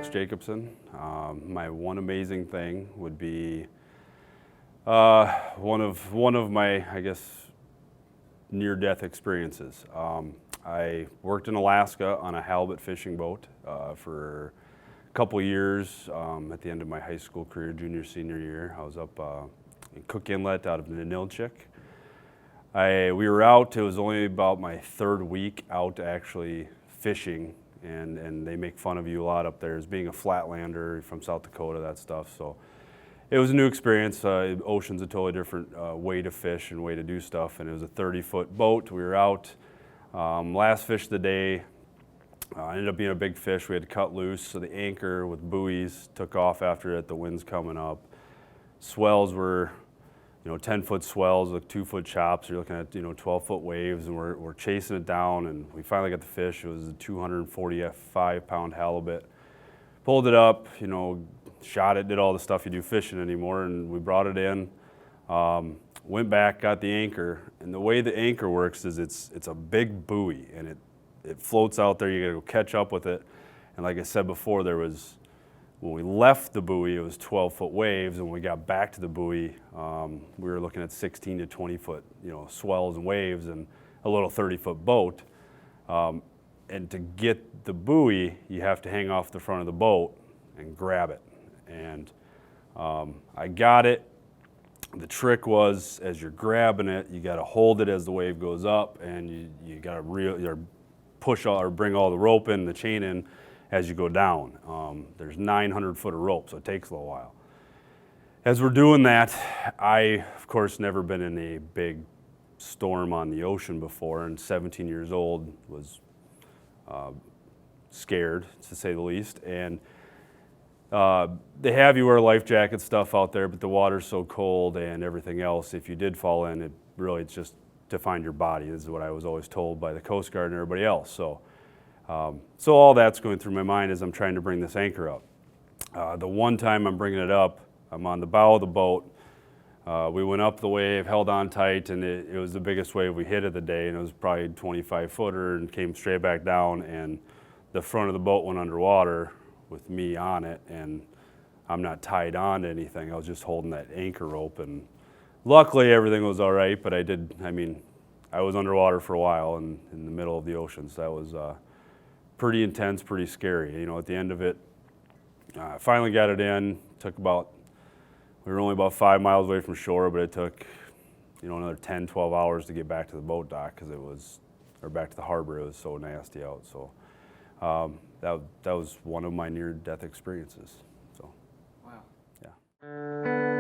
Brooks Jacobson. My one amazing thing would be one of my, I guess, near-death experiences. I worked in Alaska on a halibut fishing boat for a couple years at the end of my high school career, junior, senior year. I was up in Cook Inlet out of Ninilchik. We were out, it was only about my third week out actually fishing, and they make fun of you a lot up there as being a flatlander from South Dakota, that stuff. So it was a new experience. Ocean's a totally different way to fish and way to do stuff, and it was a 30-foot boat. We were out, last fish of the day, ended up being a big fish. We had to cut loose, so the anchor with buoys took off after it, the wind's coming up. Swells were 10-foot swells, like 2-foot chops. You're looking at 12-foot waves, and we're chasing it down, and we finally got the fish. It was a 245-pound halibut. Pulled it up, shot it, did all the stuff you do fishing anymore, and we brought it in. Went back, got the anchor, and the way the anchor works is it's a big buoy, and it floats out there. You got to go catch up with it. And like I said before, when we left the buoy, it was 12-foot waves, and when we got back to the buoy, we were looking at 16 to 20-foot, swells and waves, and a little 30-foot boat. And to get the buoy, you have to hang off the front of the boat and grab it. And I got it. The trick was, as you're grabbing it, you got to hold it as the wave goes up, and you got to push or bring all the rope in, the chain in, as you go down. There's 900 foot of rope, so it takes a little while. As we're doing that, I, of course, never been in a big storm on the ocean before, and 17 years old, was scared, to say the least. And they have you wear life jacket stuff out there, but the water's so cold and everything else, if you did fall in, it's just to find your body. This is what I was always told by the Coast Guard and everybody else. So all that's going through my mind as I'm trying to bring this anchor up. The one time I'm bringing it up, I'm on the bow of the boat. We went up the wave, held on tight, and it was the biggest wave we hit of the day, and it was probably 25-footer, and came straight back down, and the front of the boat went underwater with me on it, and I'm not tied on to anything. I was just holding that anchor rope, and luckily everything was all right, but I was underwater for a while in the middle of the ocean, so that was pretty intense, pretty scary. At the end of it, I finally got it in. We were only about 5 miles away from shore, but it took, another 10, 12 hours to get back to the boat dock or back to the harbor. It was so nasty out. So that was one of my near-death experiences. So, wow. Yeah.